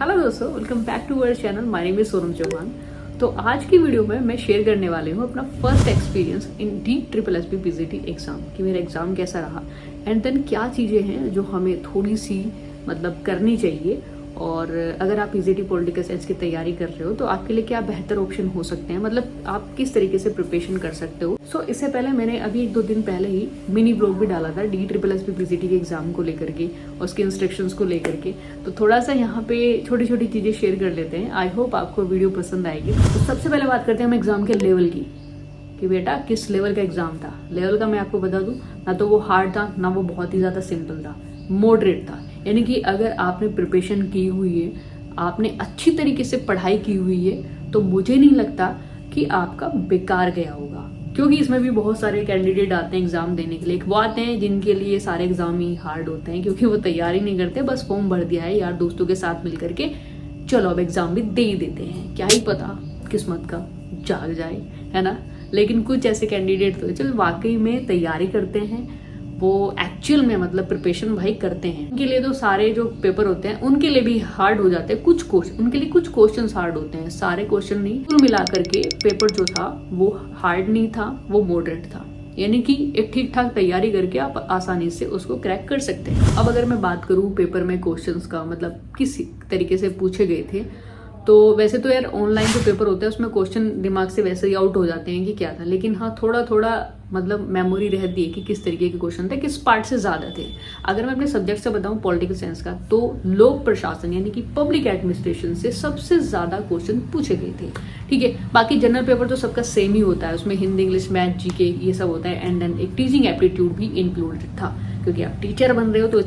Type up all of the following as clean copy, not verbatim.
Hello दोस्तों, welcome back to our channel. My name is Sonam Chauhan. तो आज की वीडियो में मैं शेयर करने वाली हूँ अपना first experience in DSSB PGT exam कि मेरा एग्जाम कैसा रहा एंड देन क्या चीज़ें हैं जो हमें थोड़ी सी करनी चाहिए, और अगर आप PGT पॉलिटिकल साइंस की तैयारी कर रहे हो तो आपके लिए क्या बेहतर ऑप्शन हो सकते हैं, आप किस तरीके से प्रिपरेशन कर सकते हो। सो इससे पहले मैंने अभी 1-2 दिन पहले ही मिनी ब्लॉग भी डाला था DSSB PGT के एग्जाम को लेकर के और उसके इंस्ट्रक्शंस को लेकर के। तो थोड़ा सा यहाँ पे छोटी छोटी चीज़ें शेयर कर लेते हैं। आई होप आपको वीडियो पसंद आएगी। तो सबसे पहले बात करते हैं हम एग्जाम के लेवल की कि बेटा किस लेवल का एग्जाम था। लेवल का मैं आपको बता दूं, ना तो वो हार्ड था ना वो बहुत ही ज़्यादा सिंपल था, मॉडरेट था। यानी कि अगर आपने प्रिपरेशन की हुई है, आपने अच्छी तरीके से पढ़ाई की हुई है, तो मुझे नहीं लगता कि आपका बेकार गया होगा। क्योंकि इसमें भी बहुत सारे कैंडिडेट आते हैं एग्जाम देने के लिए। वो आते हैं जिनके लिए सारे एग्जाम ही हार्ड होते हैं क्योंकि वो तैयारी नहीं करते, बस फॉर्म भर दिया है यार दोस्तों के साथ मिल करके, चलो अब एग्जाम भी दे ही देते हैं, क्या ही पता किस्मत का जाग जाए, है ना। लेकिन कुछ ऐसे कैंडिडेट तो चल वाकई में तैयारी करते हैं, वो एक्चुअल में प्रिपरेशन भाई करते हैं। उनके लिए तो सारे जो पेपर होते हैं उनके लिए भी हार्ड हो जाते हैं। कुछ क्वेश्चन उनके लिए कुछ क्वेश्चन हार्ड होते हैं, सारे क्वेश्चन नहीं। कुल मिला करके पेपर जो था वो हार्ड नहीं था, वो मॉडरेट था। यानी कि एक ठीक ठाक तैयारी करके आप आसानी से उसको क्रैक कर सकते हैं। अब अगर मैं बात करूं पेपर में क्वेश्चंस का किस तरीके से पूछे गए थे, तो वैसे तो यार ऑनलाइन जो पेपर होता है उसमें क्वेश्चन दिमाग से वैसे ही आउट हो जाते हैं कि क्या था, लेकिन हाँ थोड़ा थोड़ा मेमोरी रहती है कि किस तरीके के क्वेश्चन थे, किस पार्ट से ज्यादा थे। अगर मैं अपने सब्जेक्ट से बताऊं पॉलिटिकल साइंस का, तो लोक प्रशासन यानी कि पब्लिक एडमिनिस्ट्रेशन से सबसे ज्यादा क्वेश्चन पूछे गए थे। ठीक है, बाकी जनरल पेपर तो सबका सेम ही होता है, उसमें हिंदी, इंग्लिश, मैथ, GK ये सब होता है एंड देन एक टीचिंग एप्टीट्यूड भी इंक्लूडेड था, क्योंकि आप टीचर बन रहे हो तो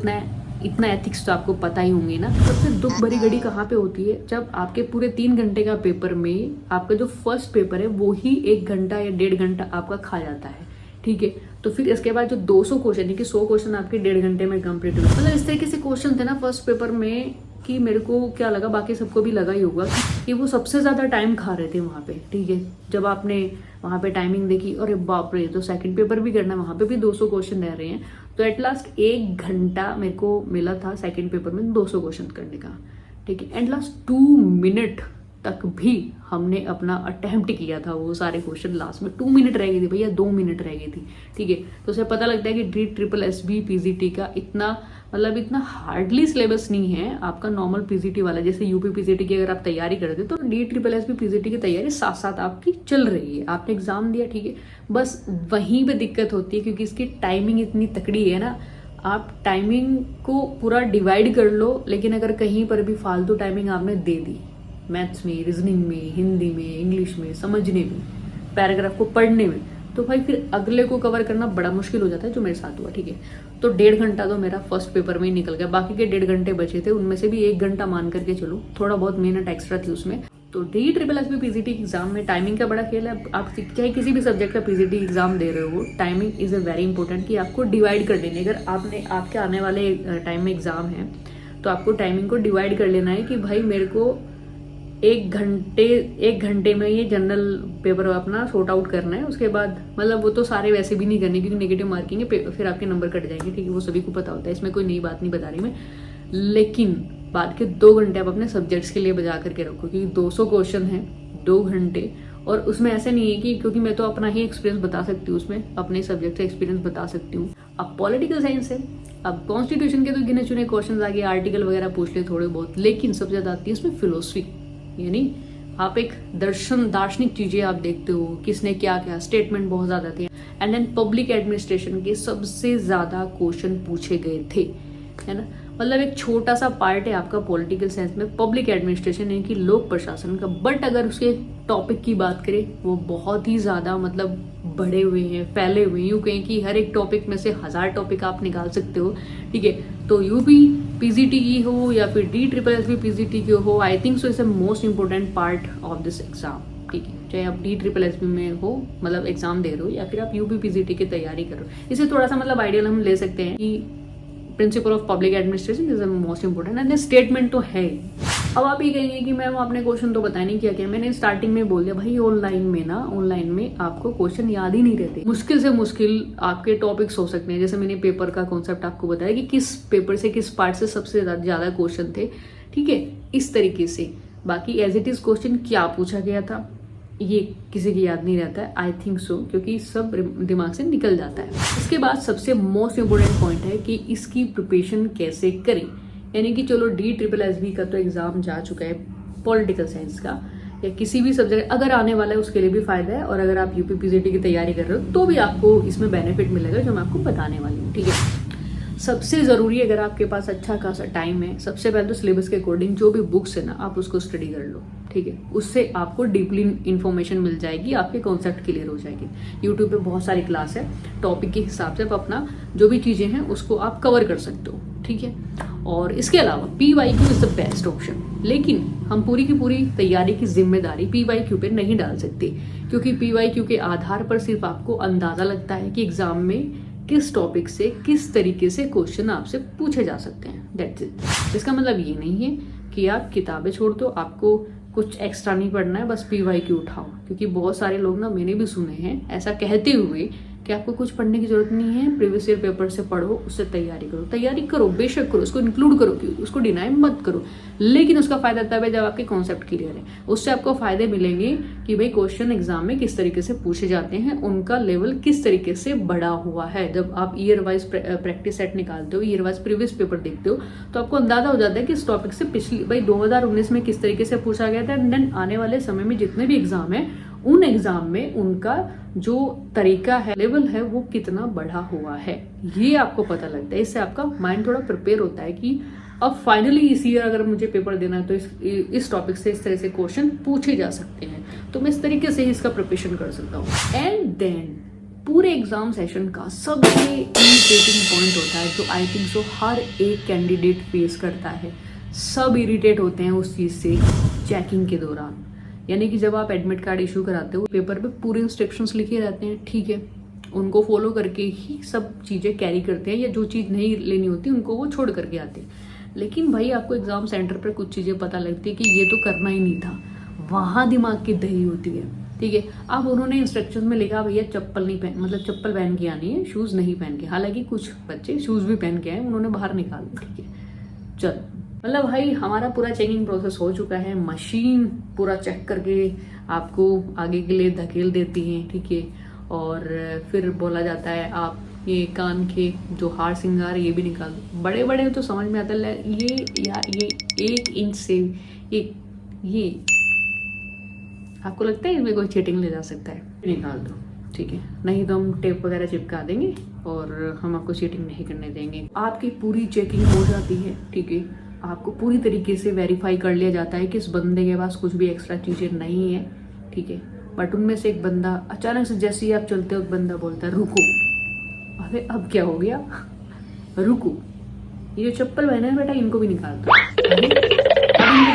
इतना एथिक्स तो आपको पता ही होंगे ना। सबसे दुख भरी घड़ी कहाँ पे होती है, जब आपके पूरे 3 घंटे का पेपर में आपका जो फर्स्ट पेपर है वो ही 1 घंटा या 1.5 घंटा आपका खा जाता है। ठीक है, तो फिर इसके बाद जो 200 क्वेश्चन यानी कि 100 क्वेश्चन आपके 1.5 घंटे में कंप्लीट हुए। इस तरीके से क्वेश्चन थे ना फर्स्ट पेपर में कि मेरे को क्या लगा, बाकी सबको भी लगा ही होगा कि वो सबसे ज्यादा टाइम खा रहे थे वहां पे। ठीक है, जब आपने वहां पे टाइमिंग देखी, अरे बाप रे, तो सेकंड पेपर भी करना है, वहां पे भी 200 क्वेश्चन रह रहे हैं। तो एट लास्ट 1 घंटा मेरे को मिला था सेकंड पेपर में 200 क्वेश्चन करने का। ठीक है, एंड लास्ट 2 मिनट तक भी हमने अपना अटेम्प्ट किया था वो सारे क्वेश्चन। लास्ट में 2 मिनट रह गई थी भैया, 2 मिनट रह गई थी। ठीक है, तो उसे पता लगता है कि DSSB PGT का इतना हार्डली सिलेबस नहीं है आपका नॉर्मल PGT वाला। जैसे UP PGT की अगर आप तैयारी करते तो DSSB PGT की तैयारी साथ साथ आपकी चल रही है। आपने एग्जाम दिया, ठीक है, बस वहीं पे दिक्कत होती है क्योंकि इसकी टाइमिंग इतनी तकड़ी है ना। आप टाइमिंग को पूरा डिवाइड कर लो, लेकिन अगर कहीं पर भी फालतू टाइमिंग आपने दे दी, मैथ्स में, रीजनिंग में, हिंदी में, इंग्लिश में, समझने में, पैराग्राफ को पढ़ने में, तो भाई फिर अगले को कवर करना बड़ा मुश्किल हो जाता है, जो मेरे साथ हुआ। ठीक है, तो 1.5 घंटा तो मेरा फर्स्ट पेपर में ही निकल गया। बाकी के 1.5 घंटे बचे थे, उनमें से भी 1 घंटा मान करके चलो, थोड़ा बहुत मिनट एक्स्ट्रा थी उसमें। तो DSSB PGT एग्जाम में टाइमिंग का बड़ा खेल है। आप चाहे किसी भी सब्जेक्ट का PGT एग्जाम दे रहे हो, timing is a very important कि आपको डिवाइड कर देनी। अगर आपके आने वाले टाइम में एग्जाम है तो आपको टाइमिंग को डिवाइड कर लेना है कि भाई मेरे को 1 घंटे में ये जनरल पेपर अपना सॉर्ट आउट करना है। उसके बाद वो तो सारे वैसे भी नहीं करने क्योंकि नेगेटिव मार्किंग है, फिर आपके नंबर कट जाएंगे। ठीक है, वो सभी को पता होता है, इसमें कोई नई बात नहीं बता रही मैं। लेकिन बाद के 2 घंटे आप अपने सब्जेक्ट्स के लिए बजा करके रखो, क्योंकि 200 क्वेश्चन है 2 घंटे। और उसमें ऐसा नहीं है कि क्योंकि मैं तो अपना ही एक्सपीरियंस बता सकती हूँ, उसमें अपने सब्जेक्ट से एक्सपीरियंस बता सकती हूँ। अब पॉलिटिकल साइंस है, अब कॉन्स्टिट्यूशन के तो गिने चुने क्वेश्चन आगे, आर्टिकल वगैरह पूछ ले थोड़े बहुत, लेकिन सबसे ज्यादा आती है इसमें फिलोसफी। यानी आप एक दार्शनिक चीजें आप देखते हो, किसने क्या क्या, स्टेटमेंट बहुत ज्यादा थे। एंड देन पब्लिक एडमिनिस्ट्रेशन के सबसे ज्यादा क्वेश्चन पूछे गए थे, है ना। एक छोटा सा पार्ट है आपका पॉलिटिकल साइंस में पब्लिक एडमिनिस्ट्रेशन यानी कि लोक प्रशासन का, बट अगर उसके टॉपिक की बात करें वो बहुत ही ज्यादा बढ़े हुए हैं, फैले हुए हैं। यूं कहें कि हर एक टॉपिक में से 1000 टॉपिक आप निकाल सकते हो। ठीक है, तो UP PGT की हो या फिर DSSB PGT की हो, I think so is the most important part of this exam. ठीक है, चाहे आप DSSB में हो एग्जाम दे रहे हो या फिर आप UP PGT की तैयारी कर रहे हो। इसे थोड़ा सा आइडियल हम ले सकते हैं कि principle of public administration is the most important, and statement तो है। अब आप ये कहेंगे कि मैम आपने क्वेश्चन तो बताया नहीं, क्या क्या। मैंने स्टार्टिंग में बोल दिया भाई, ऑनलाइन में आपको क्वेश्चन याद ही नहीं रहते। मुश्किल से मुश्किल आपके टॉपिक्स हो सकते हैं, जैसे मैंने पेपर का कॉन्सेप्ट आपको बताया कि किस पेपर से किस पार्ट से सबसे ज्यादा क्वेश्चन थे। ठीक है, इस तरीके से। बाकी एज इट इज क्वेश्चन क्या पूछा गया था ये किसी की याद नहीं रहता है, आई थिंक सो, क्योंकि सब दिमाग से निकल जाता है। इसके बाद सबसे मोस्ट इम्पोर्टेंट पॉइंट है कि इसकी प्रिपरेशन कैसे करें। यानी कि चलो DSSB का तो एग्जाम जा चुका है, पॉलिटिकल साइंस का या किसी भी सब्जेक्ट अगर आने वाला है उसके लिए भी फायदा है, और अगर आप UPPCT की तैयारी कर रहे हो तो भी आपको इसमें बेनिफिट मिलेगा जो मैं आपको बताने वाली हूँ। ठीक है, सबसे ज़रूरी अगर आपके पास अच्छा खासा टाइम है, सबसे पहले तो सिलेबस के अकॉर्डिंग जो भी बुक्स है ना आप उसको स्टडी कर लो। ठीक है, उससे आपको डीपली इन्फॉर्मेशन मिल जाएगी, आपके कॉन्सेप्ट क्लियर हो जाएगी। यूट्यूब पे बहुत सारी क्लास है, टॉपिक के हिसाब से आप अपना जो भी चीज़ें हैं उसको आप कवर कर सकते हो। ठीक है, और इसके अलावा PYQ is the best option, लेकिन हम पूरी की पूरी तैयारी की जिम्मेदारी PYQ पे नहीं डाल सकते, क्योंकि PYQ के आधार पर सिर्फ आपको अंदाजा लगता है कि एग्जाम में किस टॉपिक से किस तरीके से क्वेश्चन आपसे पूछे जा सकते हैं, दैट्स इट। इसका मतलब ये नहीं है कि आप किताबें छोड़ दो, आपको कुछ एक्स्ट्रा नहीं पढ़ना है, बस PYQ उठाओ। क्योंकि बहुत सारे लोग ना, मैंने भी सुने हैं ऐसा कहते हुए कि आपको कुछ पढ़ने की जरूरत नहीं है, प्रीवियस ईयर पेपर से पढ़ो, उससे तैयारी करो, बेशक करो, उसको इंक्लूड करो, उसको डिनाई मत करो, लेकिन उसका फायदा तब है जब आपके कॉन्सेप्ट क्लियर है। उससे आपको फायदे मिलेंगे कि भाई क्वेश्चन एग्जाम में किस तरीके से पूछे जाते हैं, उनका लेवल किस तरीके से बढ़ा हुआ है। जब आप ईयर वाइज प्रैक्टिस सेट निकालते हो, ईयर वाइज प्रीवियस पेपर देखते हो, तो आपको अंदाजा हो जाता है कि इस टॉपिक से पिछली 2019 में किस तरीके से पूछा गया था, एंड देन आने वाले समय में जितने भी एग्जाम है उन एग्जाम में उनका जो तरीका है, लेवल है, वो कितना बढ़ा हुआ है, ये आपको पता लगता है। इससे आपका माइंड थोड़ा प्रिपेयर होता है कि अब फाइनली इस ईयर अगर मुझे पेपर देना है तो इस टॉपिक से इस तरह से क्वेश्चन पूछे जा सकते हैं, तो मैं इस तरीके से ही इसका प्रिपरेशन कर सकता हूँ। एंड देन पूरे एग्जाम सेशन का सबसे इरिटेटिंग पॉइंट होता है जो आई थिंक सो हर एक कैंडिडेट फेस करता है, सब इरिटेट होते हैं उस चीज से, चेकिंग के दौरान। यानी कि जब आप एडमिट कार्ड इशू कराते हो, पेपर पे पूरे इंस्ट्रक्शंस लिखे रहते हैं, ठीक है, उनको फॉलो करके ही सब चीज़ें कैरी करते हैं, या जो चीज़ नहीं लेनी होती उनको वो छोड़ करके आते हैं। लेकिन भाई आपको एग्जाम सेंटर पर कुछ चीज़ें पता लगती है कि ये तो करना ही नहीं था, वहाँ दिमाग की दही होती है। ठीक है, अब उन्होंने इंस्ट्रक्शंस में लिखा भैया चप्पल नहीं पहन, मतलब चप्पल पहन के आनी है, शूज़ नहीं पहन के। हालांकि कुछ बच्चे शूज़ भी पहन के आए, उन्होंने बाहर निकाल दिया। ठीक है, चलो, मतलब भाई हमारा पूरा चेकिंग प्रोसेस हो चुका है, मशीन पूरा चेक करके आपको आगे के लिए धकेल देती है। ठीक है, और फिर बोला जाता है आप ये कान के जो हार सिंगार ये भी निकाल दो। बड़े बड़े तो समझ में आता है, ये यार ये 1 इंच से ये आपको लगता है इसमें कोई चीटिंग ले जा सकता है, निकाल दो। ठीक है, नहीं तो हम टेप वगैरह चिपका देंगे और हम आपको चीटिंग नहीं करने देंगे। आपकी पूरी चेकिंग हो जाती है। ठीक है, आपको पूरी तरीके से वेरीफाई कर लिया जाता है कि इस बंदे के पास कुछ भी एक्स्ट्रा चीज़ें नहीं है। ठीक है, बट उनमें से एक बंदा अचानक से, जैसे ही आप चलते हो, बंदा बोलता है रुको। अरे अब क्या हो गया, रुको, ये जो चप्पल पहने हैं बेटा इनको भी निकाल दो।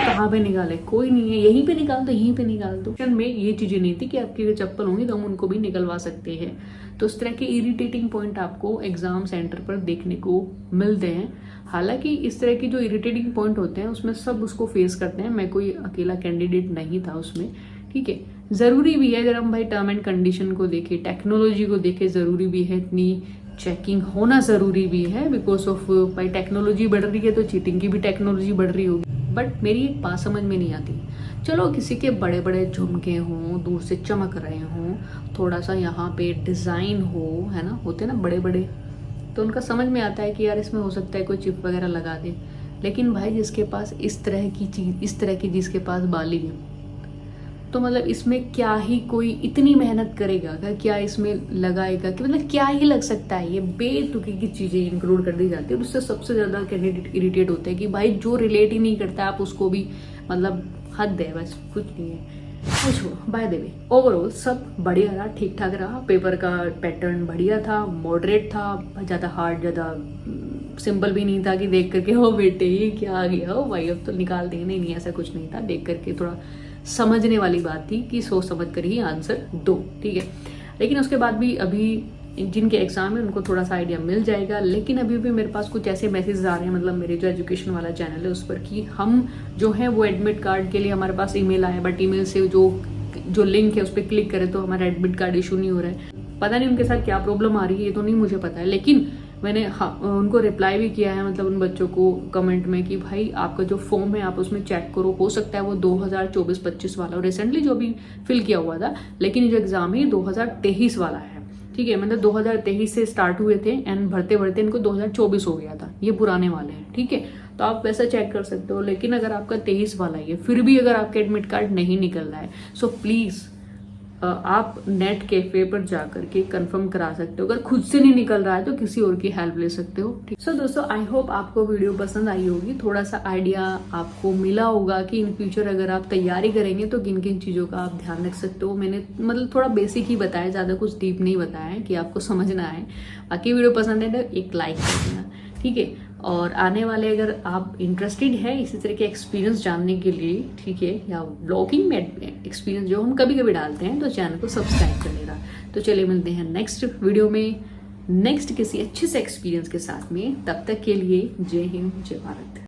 कहाँ पे निकाले, कोई नहीं है, यहीं पे निकाल दो, यहीं पे निकाल दो। में ये चीजें नहीं थी कि आपकी अगर चप्पल होंगी तो हम उनको भी निकलवा सकते हैं। तो इस तरह के इरिटेटिंग पॉइंट आपको एग्जाम सेंटर पर देखने को मिलते हैं। हालांकि इस तरह की जो इरिटेटिंग पॉइंट होते हैं उसमें सब उसको फेस करते हैं, मैं कोई अकेला कैंडिडेट नहीं था उसमें। ठीक है, जरूरी भी है, अगर हम भाई टर्म एंड कंडीशन को देखें, टेक्नोलॉजी को देखें, जरूरी भी है, इतनी चेकिंग होना जरूरी भी है। बिकॉज ऑफ भाई टेक्नोलॉजी बढ़ रही है तो चीटिंग की भी टेक्नोलॉजी बढ़ रही होगी। बट मेरी एक बात समझ में नहीं आती, चलो किसी के बड़े बड़े झुमके हों, दूर से चमक रहे हों, थोड़ा सा यहाँ पे डिज़ाइन हो, है ना, होते ना बड़े बड़े, तो उनका समझ में आता है कि यार इसमें हो सकता है कोई चिप वगैरह लगा दे। लेकिन भाई जिसके पास इस तरह की चीज़, इस तरह की जिसके पास बाली है, तो मतलब इसमें क्या ही कोई इतनी मेहनत करेगा, क्या इसमें लगाएगा, कि मतलब क्या ही लग सकता है। ये बेतुकी की चीज़ें इंक्लूड कर दी जाती है, और उससे सबसे ज़्यादा कैंडिडेट इरिटेट होते हैं कि भाई जो रिलेट ही नहीं करता आप उसको भी, मतलब हद है, बस कुछ नहीं है। कुछ बाय द वे ओवरऑल सब बढ़िया रहा, ठीक ठाक रहा। पेपर का पैटर्न बढ़िया था, मॉडरेट था, ज़्यादा हार्ड, ज़्यादा सिंपल भी नहीं था कि देख करके हो बेटे ये क्या आ गया हो भाई अब तो निकाल देंगे, नहीं ऐसा कुछ नहीं था। देख करके थोड़ा समझने वाली बात थी कि सोच समझ कर ही आंसर दो। ठीक है, लेकिन उसके बाद भी अभी जिनके एग्जाम है उनको थोड़ा सा आइडिया मिल जाएगा। लेकिन अभी भी मेरे पास कुछ ऐसे मैसेज आ रहे हैं, मतलब मेरे जो एजुकेशन वाला चैनल है उस पर, कि हम जो है वो एडमिट कार्ड के लिए हमारे पास ईमेल आया, बट ईमेल से जो लिंक है उस पर क्लिक करें तो हमारा एडमिट कार्ड इशू नहीं हो रहा है। पता नहीं उनके साथ क्या प्रॉब्लम आ रही है, ये तो नहीं मुझे पता है। लेकिन मैंने उनको रिप्लाई भी किया है, मतलब उन बच्चों को कमेंट में कि भाई आपका जो फॉर्म है आप उसमें चेक करो, हो सकता है वो 2024-25 वाला हो, रिसेंटली जो भी फिल किया हुआ था, लेकिन जो एग्जाम है 2023 वाला है। ठीक है, मतलब 2023 से स्टार्ट हुए थे एंड भरते भरते इनको 2024 हो गया था, ये पुराने वाले हैं। ठीक है, तो आप वैसा चेक कर सकते हो। लेकिन अगर आपका 23 वाला ही है, फिर भी अगर आपका एडमिट कार्ड नहीं निकल रहा है, सो प्लीज़ आप नेट कैफे पर जा करके कंफर्म करा सकते हो। अगर खुद से नहीं निकल रहा है तो किसी और की हेल्प ले सकते हो। सो दोस्तों, आई होप आपको वीडियो पसंद आई होगी, थोड़ा सा आइडिया आपको मिला होगा कि इन फ्यूचर अगर आप तैयारी करेंगे तो किन किन चीज़ों का आप ध्यान रख सकते हो। मैंने मतलब थोड़ा बेसिक ही बताया, ज़्यादा कुछ डीप नहीं बताया है कि आपको समझना है। बाकी वीडियो पसंद है तो एक लाइक कर देना, ठीक है। और आने वाले अगर आप इंटरेस्टेड है इसी तरह के एक्सपीरियंस जानने के लिए, ठीक है, या ब्लॉगिंग में एक्सपीरियंस जो हम कभी कभी डालते हैं, तो चैनल को सब्सक्राइब कर लेना। तो चलिए मिलते हैं नेक्स्ट वीडियो में, नेक्स्ट किसी अच्छे से एक्सपीरियंस के साथ में। तब तक के लिए जय हिंद, जय भारत।